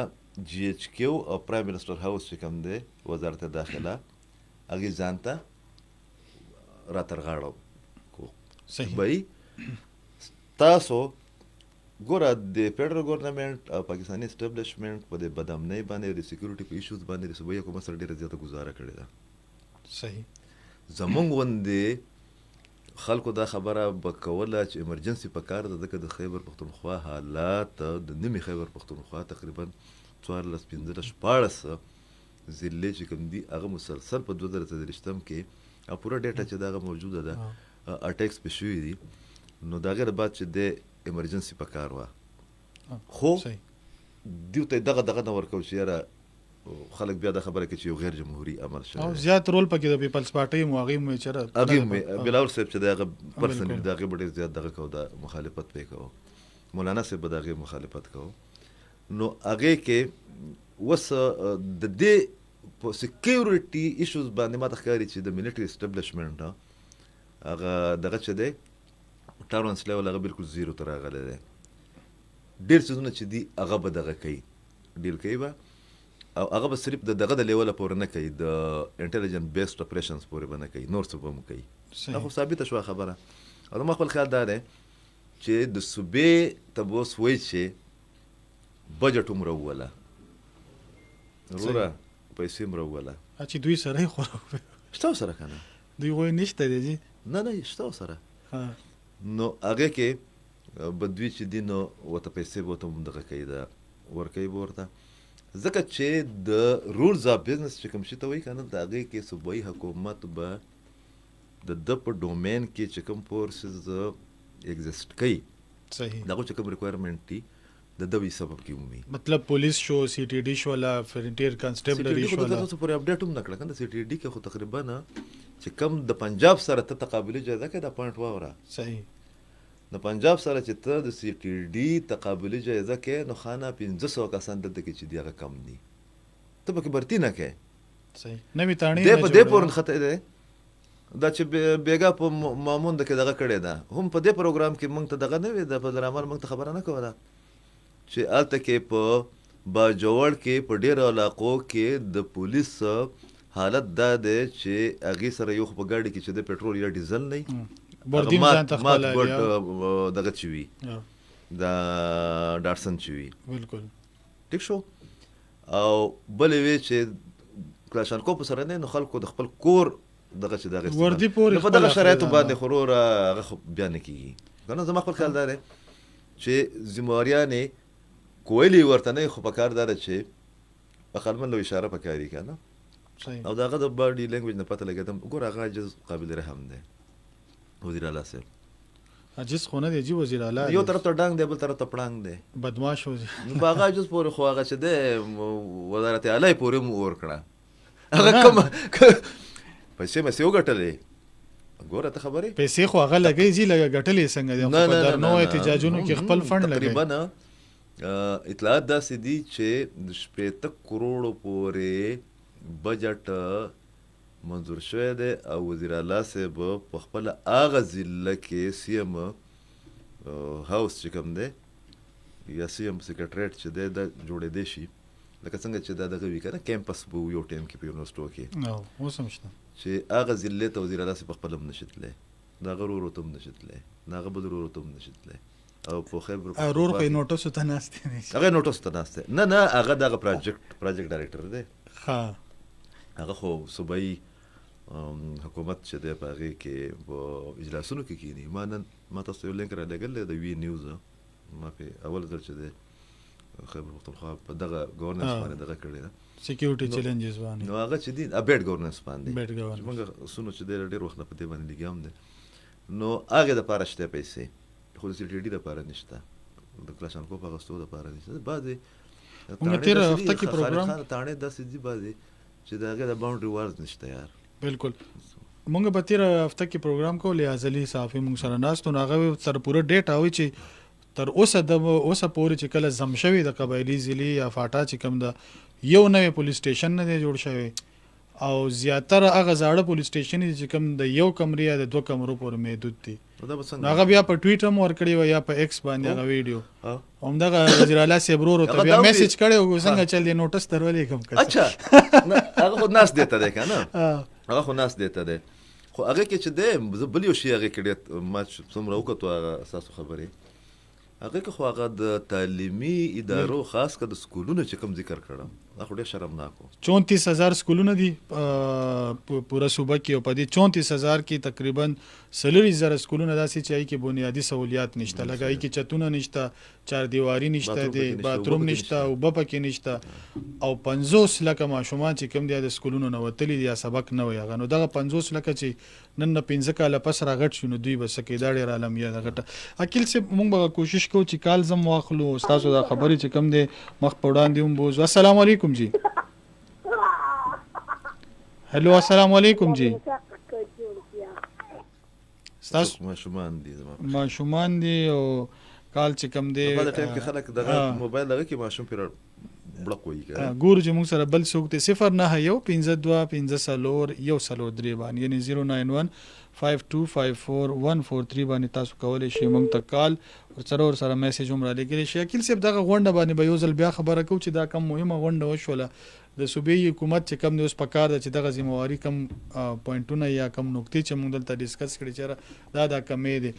جی ایچ کیو او پرایم منسټر هاوس چې کوم دی وزارت داخله هغې ځان ته راترغاړه بای تاسو ګوره د فیډرل ګورنمنټ او پاکستاني اسټابلیشمنټ په دې بدامنۍ باندې د سیکورټي په ایشوز باندې د صوبایي حکومت سره ډېره زیاته ګزاره کړې ده صحیح زمونږ غوندې خلکو دا خبره به کوله چې ایمرجنسي په کار ده ځکه د خیبر پښتونخوا حالات د نیمې خیبر پښتونخوا تقریبا 14-15-14 ضلعې چې کوم دي هغه مسلسل په 2023 کې او پوره ډیټا چې دا موجوده ده اټیکس په شوي دي نو د هغې نه بعد چې د ایمرجنسي په کار وه خو دوی ته دغه نه ورکول چې یاره خلک بیا دا خبره کوي چې یو غیر جمهوري عمل شوی او زیات رول پکې د پیپلز پارټۍ مو هغې مو چېرې بلاول صاحب چې د هغه پرسنلي د هغې به ډېر زیات دغه کوو د مخالفت پې کوو مولانا صاحب به د هغې مخالفت کوو نو هغې کې اوس د دې په سیکیورټي ایشوز باندې ما ته ښکاري چې د ملیټري اسټابلیشمنټ هغه دغه چې دی ټالرنس لیول هغه بلکل زیرو ته راغلی دی ډېر څیزونه چې دي هغه به دغه کوي ډیل کوي به او هغه به صرف د دغه د لیوله پورې نه کوي د انټیلیجنټ بیسډ اپریشنز پورې به نه کوي نور څه به هم کوي دا خو ثابته شوه خبره او زما خپل خیال دا دی چې د صوبې ته به اوس وایي چې بجټ هم راووله وروره پیسې هم راووله چې دوی سره یې خو شته ورسره که نه دوی وایي نشته دی جي نه شته ورسره نو هغې کې به دوی چې دي نو ورته پیسې به ورته هم دغه کوي دا ورکوي به ورته ځکه چې د رولز آف بزنس چې کوم شي ته وایي که نه د هغې کې صوبایي حکومت به د ده په ډومین کې چې کوم فورسز ایگزسټ کوي صحیح دغه چې کوم ریکوایرمنټ دي د ده وي سبب کې ومي مطلب پولیس شو سی ټي ډي شوله فرنټیر کانسټیبلري شوله تاسو پورې اپډیټ هم نه کړه که نه سی ټي ډي کې خو تقریبا چې کم د پنجاب سره ته تقابلي جایزه کې دا پوینټ واوره صحیح د پنجاب سره چې ته د سی ټي ډي تقابلي جایزه کې نو خانه 500 کسان دلته کې چې دی هغه کم دي ته پکې برتی نه کې صحیح نوې تاڼې دې پورې خطه دی دا چې بیګا په مامون د کې دغه کړې ده هم په دې پروګرام کې موږ ته دغه نه وي د پدرامل موږ ته خبره نه کوله چې هلته کې په باجوړ کې په ډېرو علاقو کې د پولیس حالت دا دی چې هغې سره یو خو په ګاډي کې چې د پټرول یا ډیزل نه بوردیم ځان ته خپل دغه چې وي دا ډاټسن چې وي بالکل ټیک شو. او بلې وی چې کلاشانکوف سره نه، نو خلکو د خپل کور دغه چې دغه وردی پورې په دغه شرایطو باندې خورور هغه بیا نه کیږي کنه. زما خپل خیال دی چې ذمہواریانې کویلې ورته نه، خو په کار دا ده چې عقلمن له اشاره پکاري کنه. او داغه د باډي لینګویج نه پته لګیدم ګور هغه عجز قابل رحم دی وزیر اعلی صاحب. عجز خو نه دی جی وزیر اعلی، یو طرف ته ډنګ دی بل طرف ته پړنګ دی، بدمعاش و. نو هغه عجز پورې خو هغه چې دی وزارت اعلی پورې مو ور کړه هغه کوم پیسې مې وګټلې. ګوره ته خبرې پیسې خو هغه لګی جی لګه ګټلې څنګه دی په درنو احتجاجونو کې خپل فند لګی. تقریبا اطلاعات داسې دي چې 60 کروڑو پورې بجټ منظور شوی دی او وزیر اعلی صاحب په خپل هغه ضلع کې سی ایم هاوس چې کوم دی یا سی ایم سیکریټریټ چې دی دا جوړېدی شي لکه څنګه چې دا دغه وي که نه کیمپس به یو ټایم کې په یونیورسټو کې اوس هم شته چې هغه ضلع ته وزیر اعلی صاحب په خپله هم نشي تللی، د هغه ورورو ته هم نشي تللی، د هغه بل ورورو ته هم نشي تللی. او په خیبر ورور خو یې نوټسو ته ناست دی، هغه نوټسو ته ناست دی. نه هغه دغه پراجیکټ ډایرکټر دی، هغه خو صوبایي حکومت چې دی په هغې کې په اجلاسونو کې کښېني. ما تاسو ته یو لینک رالیږلی دی د وي نیوز، ما پې اول ځل چې دی خیبر پښتونخوا په دغه ګورننس باندې دغه کړې ده سیکیورټي چیلنجز باندې، نو هغه چې دی بیډ ګورننس باندې چې موږ سونو چې دی ډېر وخت نه په دې باندې لګیا هم دی. نو هغې دپاره شته پیسې، خو د سی ټي ډي دپاره نشته، د کلاشانکوف اخیستو دپاره نشته. بعضې تاڼې داسې دي بعضې چې د هغې د باونډري وارز نشته یار. بالکل مونږ به تېره هفته کې پروګرام کوو، لیازلي صحافي مونږ سره ناست و، نو هغه تر پوره ډیټ وایي چې تر اوسه پورې چې کله زم شوي د قبایلي ضلعې یا فاټا چې کوم ده یو نوی پولیس سټیشن نه دی جوړ شوی، او زیاتره هغه زاړه پولیس سټیشن چې کوم د یو کمرې یا د 2 کمرو پورې محدود دي. هغه بیا په ټویټ هم ورکړی و یا په ایکس باندې هغه ویډیو همدغه وزیر اعلی صاحب ورور ته بیا میسج کړی و څنګه چل دی نوټس درولې کوم کس. اچھا هغه خو ناس دیته دی که نه، هغه خو ناس دیته دی، خو هغه کې چې دی زه بل یو شي هغې کې ډېر ما څومره وکتو هغه ستاسو خبرې هغه کې خو هغه د تعلیمي ادارو خاص که د سکولونو چې کوم ذکر کړم دا خو ډېر شرمناک و. 34,000 سکولونه دي پوره صوبه کې، او په دې 34,000 کې تقریبا 40,000 سکولونه داسې چې هغې کې بنیادي سهولیات نشته، لکه هغې کې چتونه نشته، چاردیواري نشته دی، باتروم نشته، اوبه پکې نشته، او 50 لکه ماشومان چې کوم دی د سکولونو نه وتلي دي یا سبق نه وي هغه. نو دغه 50 لکه چې نن نه 15 کاله پس راغټ شو نو دوی به څه کوي، دا ډېر عالمیه ده غټه. عقیل صاحب مونږ به کوشش کوو چې کال زم واخلو، ستاسو دا خبرې چې کوم دی مخ په وړاندې هم بوزو. السلام علیکم جی. هلو السلام علیکم جی. ستاسو ماشومان دي او کال چې کوم دی په ټایم کې خلک دغه موبایل دغه کې ماشوم پرې بړق وایي ګورو چې موږ سره بل څوک دی 09152503143 باندې یعنی 09152544143 باندې تاسو کولی شئ موږ ته کال ورسره میسج هم را لیږلی شي. عقیل صاحب دغه غونډه باندې به یو ځل بیا خبره کوو چې دا کم مهمه غونډه وشوله د صوبایي حکومت چې کم دی اوس پکار ده چې دغه ذمہواري کم پوینټونه یا کم نقطې چې موږ دلته ډسکس کړي چې دا کمې دی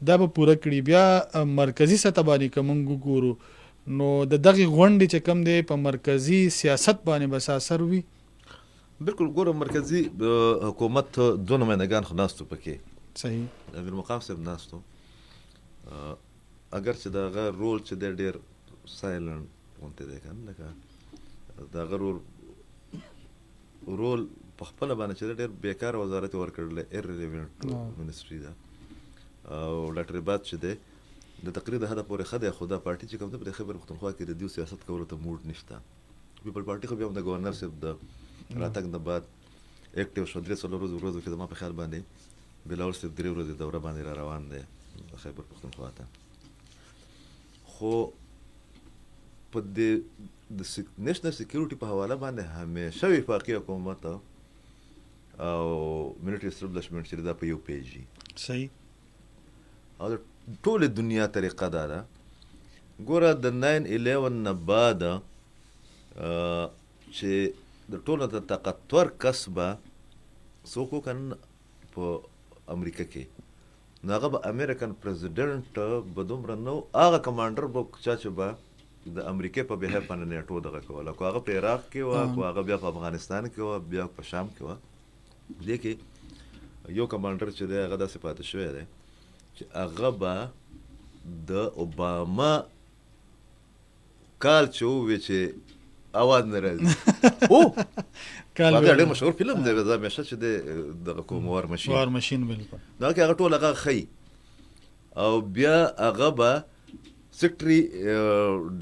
دا به پوره کړي. بیا مرکزي سطح باندې که موږ وګورو نو د دغې غونډې چې کم دی په مرکزي سیاست باندې به څه اثر وي؟ بالکل ګوره مرکزي حکومت 2 نمایندګان خو ناستو پکې، صحیح امیر مقام صاحب ناستو، اگر چې د هغه رول چې دی ډېر سایلنټ غوندې دی که نه، لکه د هغه رول په خپله باندې چې دی ډېر بېکاره وزارت یې ورکړلی ایرریلیونټ منسټري ده، او ډاکټر عباد چې دی د تقریر د حده پورې ښه دی، خو دا پارټي چې کوم ده په دې خیبر پښتونخوا کې د دیو سیاست کولو ته موډ نشته. پیپل پارټي خو بیا هم د ګورنر صاحب د راتګ نه بعد اکټیو شو، 3 ورځو کې زما په خیال باندې بلاول صاحب 3 ورځې دوره باندې را روان دی خیبر پښتونخوا ته. خو په د نیشنل سیکیورټي په حواله باندې همیشه وفاقي حکومت او ملټري اسټابلیشمنټ چې دا په یو پیجي صحیح او د ټولې دنیا طریقه دا ده. ګوره د 9/11 نه بعد چې د ټولو د طاقتور کس به څوک وکړ په امریکا کې نو هغه به امریکن پریزیډنټ به دومره نو هغه کمانډر به چا چې به د امریکې په بهیف باندې نیټو دغه کوله، که هغه په عراق کې وه، که هغه بیا په افغانستان کې وه، بیا په شام کې وه. دې کې یو کمانډر چې دی هغه داسې پاتې شوی دی چې هغه به د اوباما کال چې ووی چې اواز نه راځي هغه ډېر مشهور فلم دی، دا همیشه چې دی دغه کوم وار مشین بالکل دا کې هغه ټول هغه ښیي او بیا هغه به سیکټري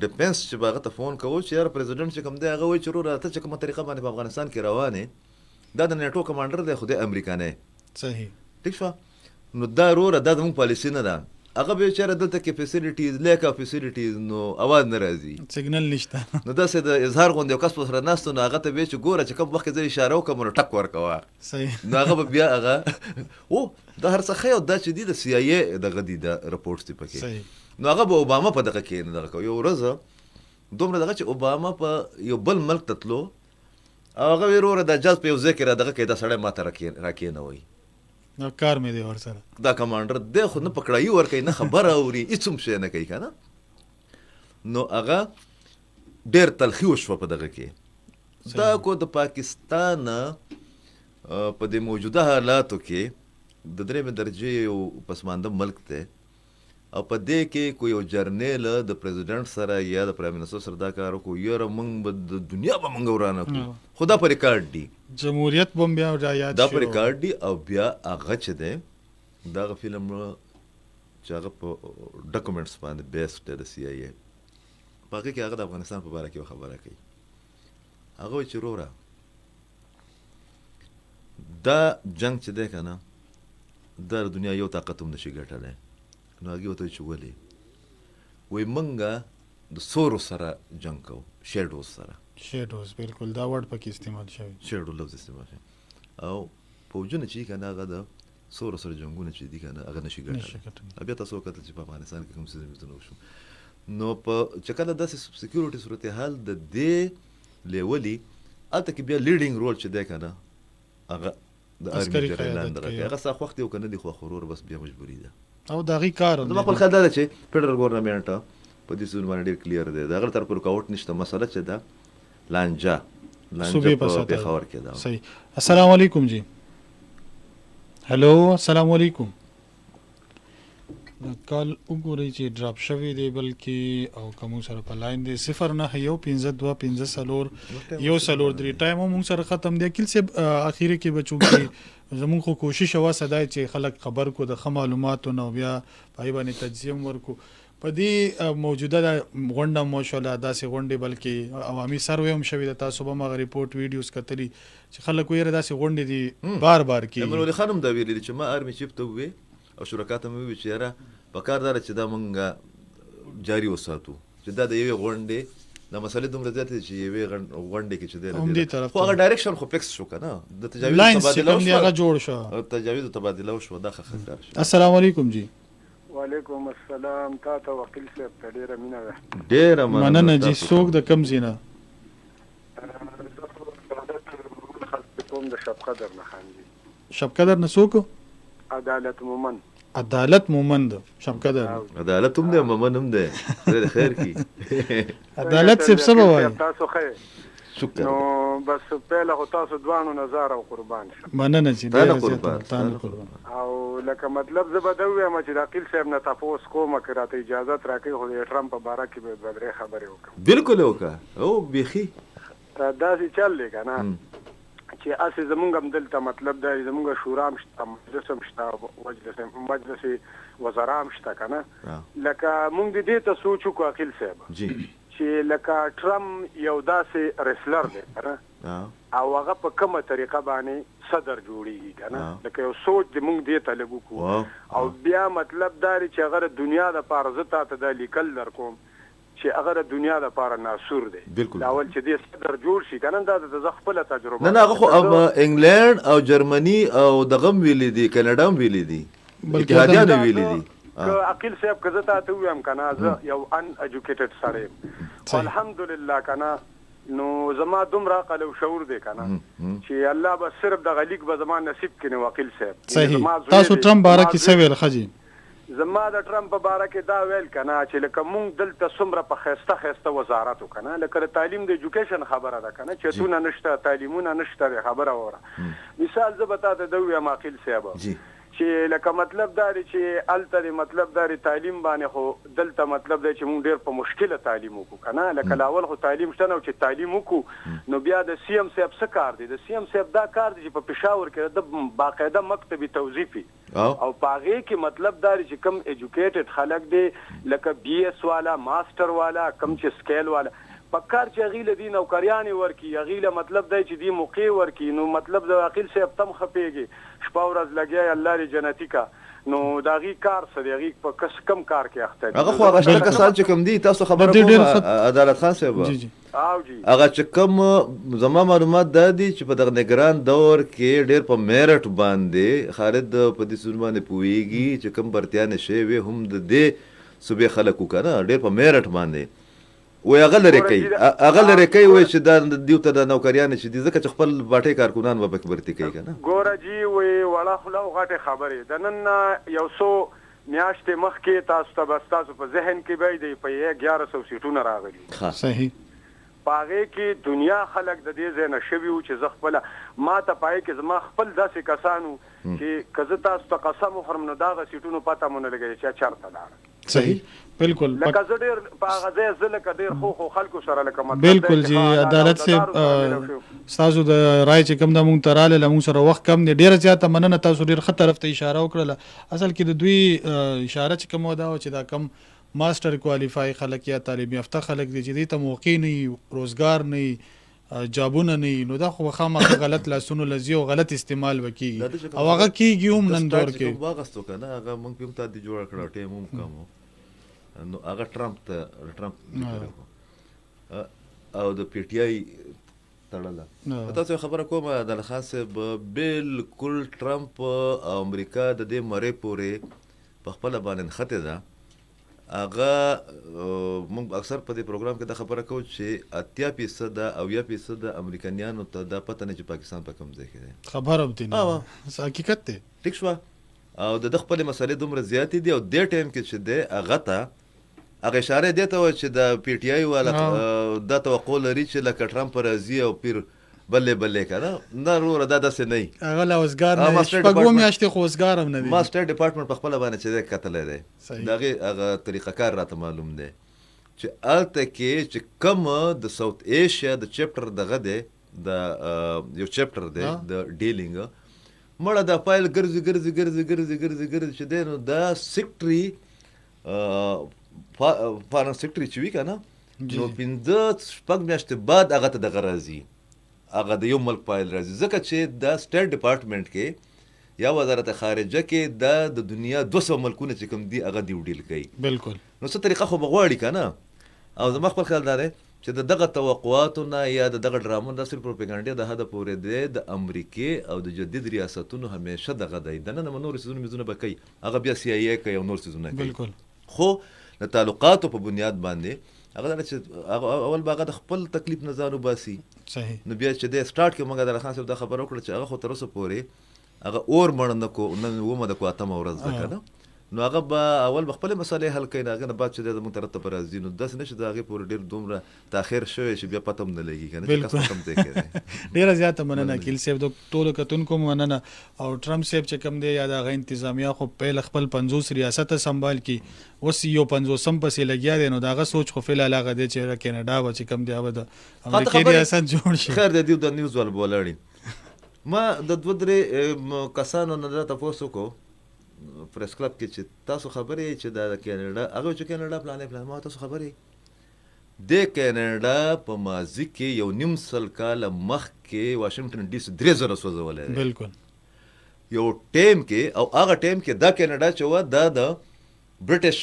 ډیفنس چې به هغه ته فون کوو چې یاره پریزیډنټ چې کوم دی هغه وایي چې وروره ته چې کومه طریقه باندې په افغانستان کې روانې دا د نیټو کمانډر دی خو دی امریکانی. صحیح ټیک شوه. نو دا وروره دا زموږ پالیسي نه ده. هغه به چېرې دلته کې فیسیلیټیز لیک اف فیسیلیټیز نو اواز نه راځي، سیګنل نشته. نو داسې د اظهار غوندې یو کس په سره ناست نو هغه ته به چې ګوره چې کوم وخت کې زه اشاره وکړم نو ټک ورکوه. صحیح. نو هغه به بیا هغه دا هر څه ښه او دا چې دي د سی آی ای دغه دي د رپورټس دي پکې. صحیح. نو هغه به اوباما په دغه کې نه دغه کوي. یو ورځ دومره دغه چې اوباما په یو بل ملک ته تلو او هغه ویل وروره دا جاز په یو ځای کې را دغه کوي دا سړی ما ته راکېنوئ، نو کار مې دی ورسره. دا کمانډر دی خو نه پکړایي ورکوي نه خبره اوري هېڅ هم شی نه کوي که نه. نو هغه ډېر تلخي وشوه په دغه کې. دا کو د پاکستان په دې موجوده حالاتو کې د درېمې درجې یو پسمانده ملک دی او په دې کې کو یو جرنیل د پریزیډنټ سره یا د پرایم منسټر سره دا کار وکړو یاره موږ به د دنیا به موږ ورانه کړو، خو دا په ریکارډ دي، جمهوریت به هم بیا یاد دا په ریکارډ دي. او بیا هغه چې دی دغه فلم چې هغه په ډاکومنټس باندې بیسډ دی د سی آی ای په هغې کې هغه د افغانستان په باره کې یوه خبره کوي. هغه وایي چې وروره دا جنګ چې دی که نه دا د دنیا یو طاقت هم نشي ګټلی. نو هغې ورته وایي چې ولې؟ وایي موږ د سورو سره جنګ کوو، شیډوز سره. شیډوز بالکل دا ورډ پکې استعمال شوی، شیډو لفظ استعمال شوی. او پوځونه چې که نه هغه د سورو سره جنګونه چې دي که نه هغه نشي ګټلی. بیا تاسو وکتل چې په افغانستان کې کوم څه وشو. نو په چې کله داسې سکیورټي صورتحال د دې لیولي هلته کې بیا لیډینګ رول چې دی که نه هغه د آرمي جرنیلان دغه کوي. هغه ستا خوښ دی او که نه دی خوښ ورور بس بیا مجبوري ده او د هغې کار هم. زما خپل خیال دا ده چې فیډرل ګورنمنټ په دې څیزونو باندې ډېر کلیر دی، د هغه طرف رکاوټ نشته. مسله چې ده لانجه په پېښور کې ده. صحیح. السلام علیکم جی. هلو السلام علیکم. کال وګورئ چې ډراپ شوی دی بلکې او که مونږ سره په لاین دی 0915250 ټایم مونږ سره ختم دی. اکیل صاحب اخیره کې به چونکې زمونږ خو کوشش وه سدا چې خلک خبر کو د ښه معلوماتو نه بیا پای باندې تجزیه ورکو. په دې موجوده غونډه مو شوله داسې غونډې بلکې عوامي سروې هم شوي ده، تاسو به هم هغه ریپورټ ویډیوز کتلي چې خلک ویره داسې غونډې دي بار بار کېږي. امنولي خان هم دا ویلي دي چې ما آرمي چیف ته ووې او شرکا ته مې وویل چې یاره په کار دا ده چې دا مونږ جاري وساتو چې دا د یوې غونډې دا مسلې دومره زیاتې دي چې یوې غونډې کې چې دی خو هغه ډایرکشن خو فکس شو که نه د تجاویزو تبادله وشوه دا ښه کار شو. السلام علیکم جی. وعلیکم السلام. تا ته وکیل صاحب ته ډېره مینه ده. ډېره مننه جی. څوک د کوم ځای نه؟ د شب قدر نه خاندي. شب قدر نه څوک؟ عدالت مومن. عدالت مومند شب قدر. عدالت هم دی مومن هم دی خیر کی. عدالت صاحب څه به وایي؟ تاسو ښه شکر. نو بس پهله خو تاسو دوانو نظر او قربان شم. مننه چې ډېره قربان. او لکه مطلب زه به دا ووایم چې د عقیل صاحب نه تپوس کوم که راته اجازت راکوي خو د ټرمپ په باره کې به دوه درې خبرې وکړم. بالکل وکړه او بیخي داسې چل دی که نه چې هسې زمونږ هم دلته مطلب دا زمونږ شورا هم شته، مجلس هم شته، مجلس وزرا هم شته که نه. لکه مونږ د دې ته سوچ وکړو عقیل صاحب چې لکه ټرمپ یو داسې ریسلر دی که نه او هغه په کومه طریقه باندې صدر جوړېږي که نه، لکه یو سوچ د مونږ دې ته لږ وکړو او بیا مطلب دا دی چې هغه د دنیا دپاره زه تا ته دا لیکل در کوم چې هغه د دنیا دپاره ناسور دی. بالکل. اول چې دې صدر جوړ شي که نه دا د زه خپله تجربه نه هغه خو انګلینډ او جرمني او دغه هم ویلي دي، کاناډا هم ویلي دي، اتحادیانو ویلي دي. که عقیل صاحب که زه تا ته ووایم که نه زه یو ان ایجوکیټډ سړی یم الحمدلله که نه نو زما دومره عقل او شعور دی کنه چې الله به صرف د غلیق به زما نصیب کړي وکیل صاحب صحیح تاسو ټرمپ باره کې څه ویل خجی زما د ټرمپ په باره کې دا ویل کنه چې لکه مونږ دلته څومره په خسته وزارت وکنه لکه د تعلیم د ایجوکیشن خبره ده کنه چې تونه نشته تعلیمونه نشته خبره وره مثال زه به تاسو د ویم عاقل صاحب چې لکه مطلب داري چې الته مطلب داري تعلیم باندې خو دلته مطلب دی چې مونږ ډیر په مشکله تعلیم وکړو کنه لکه لاول خو تعلیم شته نو چې تعلیم وکړو نو بیا د سی ام صاحب څه کار دی د سی ام صاحب دا کار دی چې په پېښور کې د باقاعده مکتبي توظیفي او پاغه کې مطلب داري چې کم ایجوکیټډ خلک دی لکه بي اس والا ماستر والا کم چې سکیل والا پکار چې غیله دی نوکریانې ورکی غیله مطلب دی چې دی موقع ورکی نو مطلب د عقیل صاحب تم خپېږي شپه ورځ لګیا الله لري جنتی کا نو داغي کار سره غي په کس کم کار کې اخته هغه خو هغه شته کسان چې کم دي تاسو خبره کوم عدالت خان صاحب جی هغه چې کم زما معلومات دا دي چې په دغه نگران دور کې ډېر په میرټ باندې خالد په دې سن باندې پويږي چې کم برتيانه شي وي هم د دې صوبې خلکو کنه ډېر په میرټ باندې وای اغل رکی وای چې دا دیوته د نوکریان چې دي ځکه چې خپل باټي کارکونان و پک برتي کوي کنه ګوره جی وای ولا خلا غټه خبره د نن یو سو میاشتې مخکې تاسو ته بس تاسو په ذهن کې به دی په 1100 سیټونه راغلي صحیح پاغه کې دنیا خلک د دې ځای نه شوي چې زغفل ما ته پای کې زما خپل داسې کسانو چې کزه تاسو ته قسم خورم نو دا سیټونو پته مونږ لګی چې چارته لاړ صحیح بالکل لکه زه ډیر پاغه ځای زله کډیر خو خلکو سره لکه مطلب بالکل جی عدالت سے تاسو د رائے چې کوم د مونږ تراله لمون سره وخت کم دی ډیر زیاته مننه تاسو ډیر خطر طرف ته اشاره وکړه اصل کې د دوی اشاره چې کوم دا چې دا کم ماستر کوالیفای خلک یا تعلیم یافته خلک دي چې د موقع نه روزګار نه جابونه نه نو دا خو خامخا غلط لاسونو لزی او غلط استعمال وکي او هغه کیږي هم نن دور کې واغستو کنه هغه مونږ په تاسو جوړ کړو ټیم هم کوم نو هغه ټرمپ او د پی ټی آی تړله تاسو خبره کوم د خاصه بالکل ټرمپ امریکا د دې مړې پورې په خپل باندې خطه ده هغه موږ اکثر په دې پروګرام کې دا خبره کوو چې 80% او 1% امریکایانو ته دا پته نه چې پاکستان په کوم ځای کې دی خبره وتی نه حقیقت دی ټیک شو او د خپل مسلې دومره زیاتې دي او د ټایم کې چې دی هغه ته هغه اشاره دی ته چې د پی ټی آی والا دا توقع لري چې لکه ټرمپ راځي او پیر بلې کنه نه ورو دا داسې نه هغه لوزګار نه شپږو میاشتې خوځګار هم نه دی ماستر ډپارټمنټ په خپل باندې چې کتل دی دغه هغه طریقه کار راته معلوم دی چې الته کې چې کوم د ساوث ایشیا د چپټر دغه دی د یو چپټر دی د ډیلینګ مړه د فایل ګرځي چې دی نو دا سیکټري فارن سیکټري چې وی کنه نو 15 شپږ میاشتې بعد هغه ته دغه راځي هغه د یو ملک فایل راځي ځکه چې د سټیټ ډپارټمنټ کې یا وزارت خارجه کې د دنیا 200 ملکونه چې کوم دي هغه دی ډیل کوي بالکل نو څه طریقه خو بغواړي کنه او زما خپل خیال دی چې دغه توقعاتونه یا دغه ډرامو د اصل پروپاګاندا د هدا پورې دی د امریکای او د جدید ریاستونو همیشه دغه دی د نن نور سيزونه مزونه بکای هغه بیا سی ای کوي او نور سيزونه کوي بالکل خو د تعلقاتو په بنیاد باندې هغه چې اول باغه د خپل تکلیف نه ځانو باسي صحیح نو بیا چې د سٹارټ کې موږ د خان صاحب د خبرو کړ چې هغه خو تر اوسه پورې هغه اور مړ نه کو نن ومه د کو اتم ورځ ده کنه نو هغه به اول خپل مسالې حل کړي هغه نه بعد چې د مترتب راځي نو داس نشي د هغه پورې ډیر دومره تاخير شوی چې بیا پته نه لګي کنه چې کس کم دی کړي ډیر زیاته مننه کیل صاحب د ټولو کتونکو مننه او ټرمپ صاحب چې کم دی یا د غو انتظامیه خو په خپل 50 ریاست سنبال کی اوس یو 50 پسې لګیا دی نو داغه سوچ خو فل علاقه دی چې کینیډا و چې کم دی او د امریکای ریاست جوړ شي خیر دی د نیوز ول بولړي ما د دوه درې کسانو نه تاسو کو پریس کلب کې چې تاسو خبرې چې د کینیډا هغه چې کینیډا پلان ما تاسو خبرې د کینیډا په ماضي کې یو نیم سل کال مخکې واشنگټن ډي سي 3000 سوځولې بالکل یو ټیم کې او هغه ټیم کې د کینیډا چې و د برټش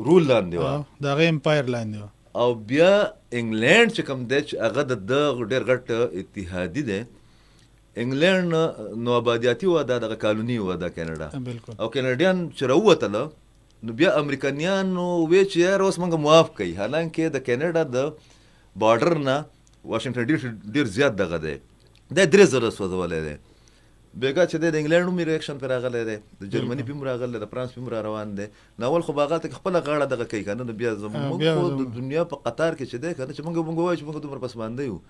رول لاندې و د امپایر لاندې او بیا انګلند چې کوم دی چې هغه د ډېر غټ اتحادي دی انګلند نو آبادیاتي و دغه قانوني و د کینیډا بالکل او کینیډیان چې راووتله نو بیا امریکایانو وی چې روس موږ معاف کړي حالانکه د کینیډا د بارډر نه واشنگټن ډیر زیات دغه دی دا 3000 سوځولې دی بیګا چې د انګلند هم ریاکشن پر راغلی دی د جرمني په راغلی د فرانس په روان دی ناول خو باغات خپل غاړه دغه کوي کنه بیا زموږ خو د دنیا په قطار کې چې دی کنه چې موږ وایو چې موږ دومره پسمانده یو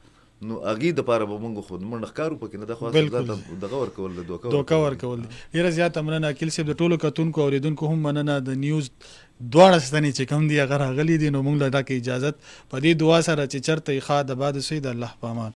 نو اغي د پاره به موږ خود موږ ښکارو پکې نه د خاص ذات دغه ورکول د دوکا ورکول ډیره زیات مننه اکیل صاحب د ټولو کتونکو اوریدونکو هم مننه د نیوز دواړه ستنې چې کم دی هغه راغلي دي نو موږ له دا کې اجازه په دې دعا سره چې چرته ښه د باد سوی د الله پامان